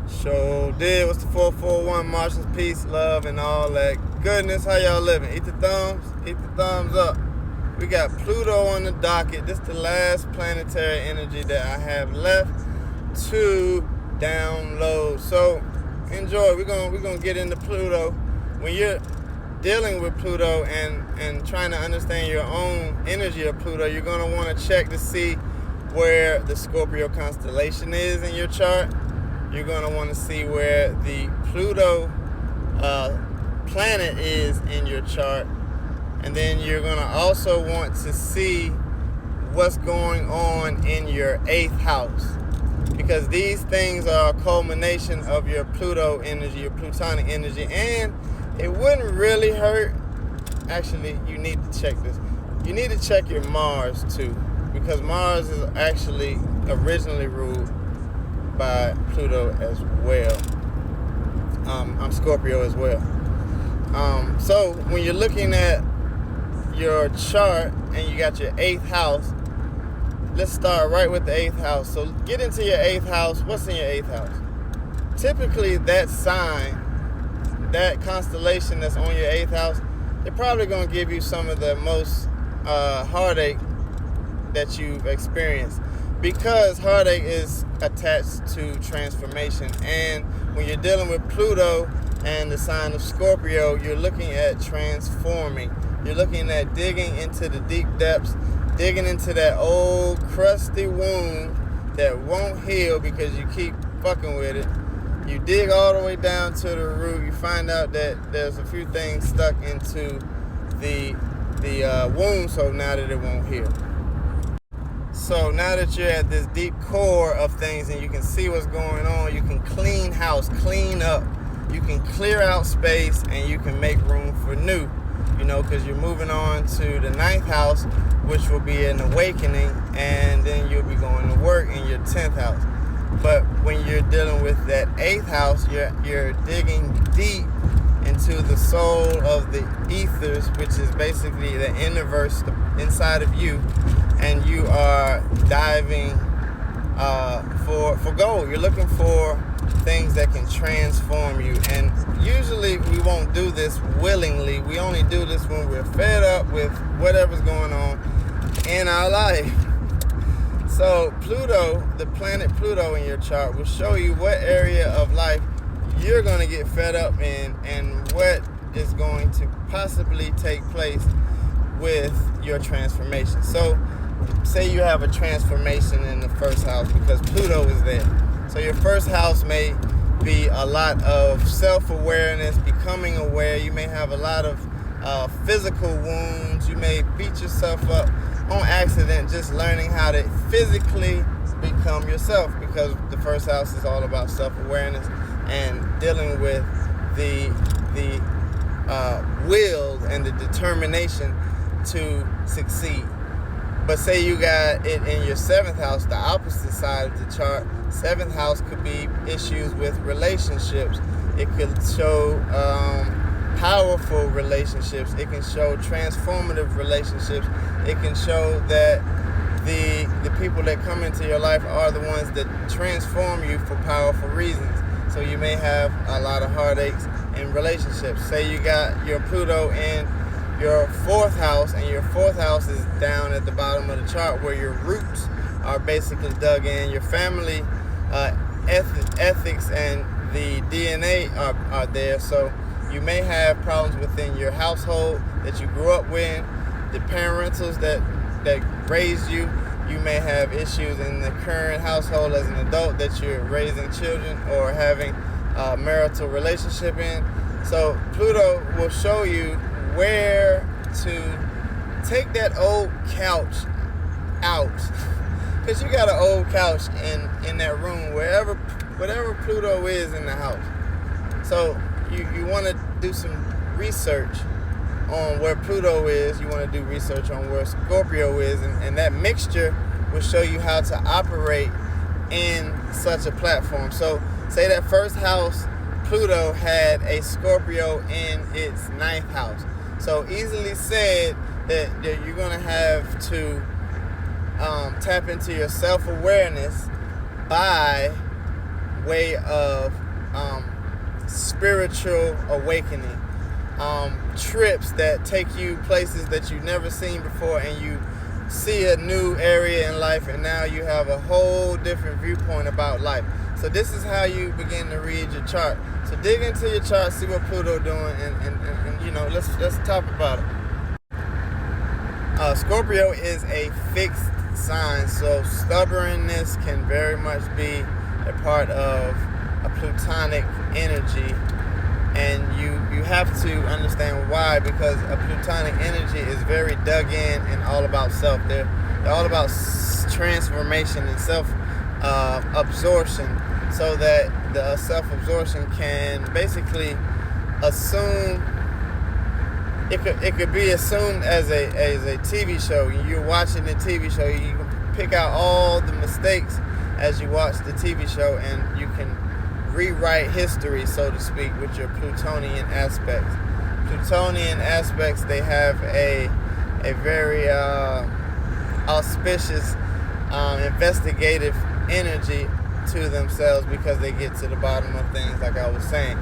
Sure did. What's the 441? Martians, peace, love, and all that goodness. How y'all living? Eat the thumbs. Eat the thumbs up. We got Pluto on the docket. This is the last planetary energy that I have left to download. So enjoy. We're gonna get into Pluto. When you're dealing with Pluto and trying to understand your own energy of Pluto, you're gonna want to check to see where the Scorpio constellation is in your chart. You're going to want to see where the Pluto planet is in your chart. And then you're going to also want to see what's going on in your 8th house. Because these things are a culmination of your Pluto energy, your Plutonic energy. And it wouldn't really hurt. Actually, you need to check this. You need to check your Mars too. Because Mars is actually originally ruled by Pluto as well. I'm Scorpio as well. So when you're looking at your chart and you got your 8th house, let's start right with the 8th house. So get into your 8th house. What's in your 8th house? Typically that sign, that constellation that's on your 8th house, they're probably going to give you some of the most heartache that you've experienced. Because heartache is attached to transformation. And when you're dealing with Pluto and the sign of Scorpio, you're looking at transforming. You're looking at digging into the deep depths, digging into that old crusty wound that won't heal because you keep fucking with it. You dig all the way down to the root. You find out that there's a few things stuck into the wound, so now that it won't heal. So now that you're at this deep core of things and you can see what's going on, you can clean house, clean up, you can clear out space, and you can make room for new, because you're moving on to the 9th house, which will be an awakening, and then you'll be going to work in your 10th house. But when you're dealing with that 8th house, you're digging deep into the soul of the ethers, which is basically the universe inside of you, and you are diving for gold. You're looking for things that can transform you, and usually we won't do this willingly. We only do this when we're fed up with whatever's going on in our life. So Pluto, the planet Pluto in your chart, will show you what area of life you're going to get fed up in and what is going to possibly take place with your transformation. So say you have a transformation in the 1st house because Pluto is there. So your 1st house may be a lot of self-awareness, becoming aware. You may have a lot of physical wounds. You may beat yourself up on accident, just learning how to physically become yourself, because the 1st house is all about self-awareness and dealing with the will and the determination to succeed. But say you got it in your 7th house, the opposite side of the chart. 7th house could be issues with relationships. It could show powerful relationships. It can show transformative relationships. It can show that the people that come into your life are the ones that transform you for powerful reasons. So you may have a lot of heartaches in relationships. Say you got your Pluto in your 4th house, and your 4th house is down at the bottom of the chart where your roots are basically dug in. Your family ethics and the DNA are there. So you may have problems within your household that you grew up with, the parentals that raised you. You may have issues in the current household as an adult that you're raising children or having a marital relationship in. So Pluto will show you where to take that old couch out, because you got an old couch in that room, whatever Pluto is in the house. So you want to do some research on where Pluto is. You want to do research on where Scorpio is, and that mixture will show you how to operate in such a platform. So say that 1st house Pluto had a Scorpio in its 9th house. So easily said that you're going to have to tap into your self-awareness by way of spiritual awakening. Trips that take you places that you've never seen before, and you see a new area in life, and now you have a whole different viewpoint about life. So this is how you begin to read your chart. So dig into your chart, see what Pluto doing, and you know, let's talk about it. Scorpio is a fixed sign, so stubbornness can very much be a part of a Plutonic energy, and you have to understand why, because a Plutonic energy is very dug in and all about self. They're all about transformation and self-absorption, so that the self-absorption can basically assume. It could be assumed as a TV show. You're watching the TV show, you can pick out all the mistakes as you watch the TV show, and you can rewrite history, so to speak, with your Plutonian aspects. Plutonian aspects, they have a very auspicious, investigative energy to themselves, because they get to the bottom of things, like I was saying.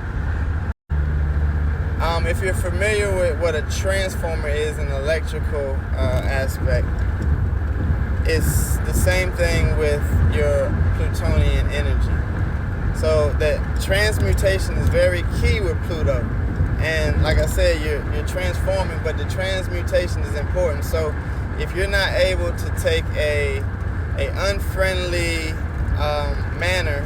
If you're familiar with what a transformer is, an electrical aspect, it's the same thing with your Plutonian energy. So that transmutation is very key with Pluto. And like I said, you're transforming, but the transmutation is important. So if you're not able to take a unfriendly manner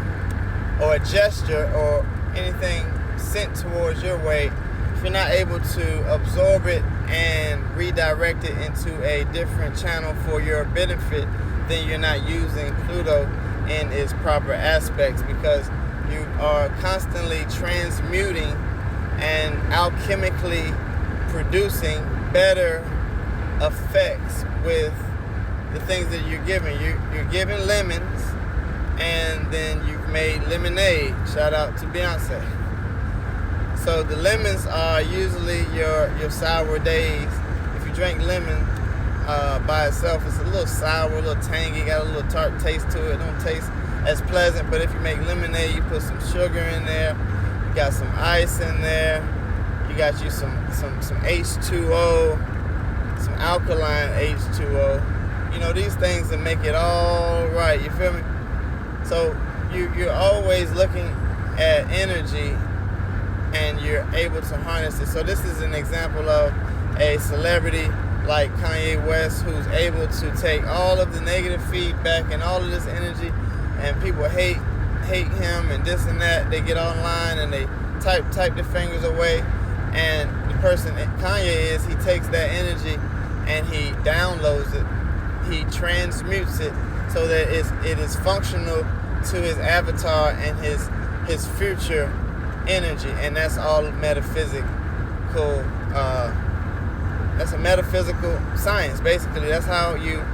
or a gesture or anything sent towards your way, if you're not able to absorb it and redirect it into a different channel for your benefit, then you're not using Pluto in its proper aspects, because you are constantly transmuting and alchemically producing better effects with the things that you're giving. You're giving lemons, and then you've made lemonade. Shout out to Beyonce. So the lemons are usually your sour days. If you drink lemon by itself, it's a little sour, a little tangy, got a little tart taste to it. Don't taste as pleasant. But if you make lemonade, you put some sugar in there, you got some ice in there, you got you some H2O, some alkaline H2O. You know, these things that make it all right. You feel me? So you're always looking at energy, and you're able to harness it. So this is an example of a celebrity like Kanye West, who's able to take all of the negative feedback and all of this energy, and people hate him and this and that. They get online and they type their fingers away, and the person Kanye is, he takes that energy and he downloads it, he transmutes it so that it is functional to his avatar and his future energy. And that's all metaphysical. That's a metaphysical science, basically. That's how you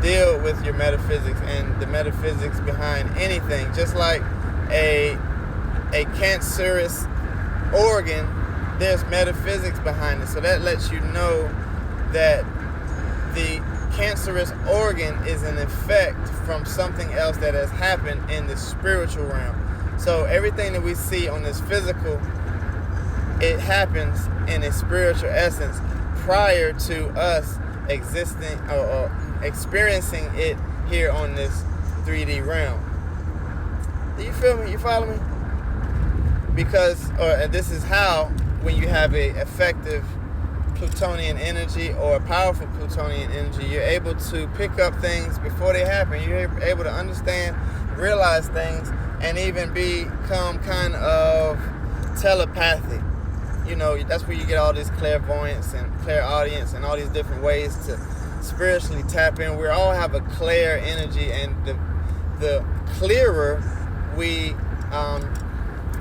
deal with your metaphysics and the metaphysics behind anything. Just like a cancerous organ, there's metaphysics behind it. So that lets you know that the cancerous organ is an effect from something else that has happened in the spiritual realm. So everything that we see on this physical, it happens in a spiritual essence prior to us existing or experiencing it here on this 3D realm. Do you feel me? You follow me? Because this is how, when you have a effective Plutonian energy or a powerful Plutonian energy, you're able to pick up things before they happen. You're able to understand, realize things, and even become kind of telepathic. You know, that's where you get all this clairvoyance and clairaudience and all these different ways to spiritually tap in. We all have a clear energy, and the clearer we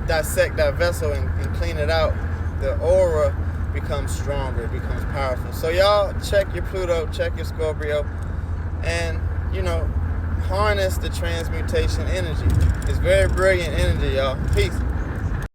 dissect that vessel and clean it out, the aura becomes stronger, becomes powerful. So y'all check your Pluto, check your Scorpio, and harness the transmutation energy. It's very brilliant energy, y'all. Peace.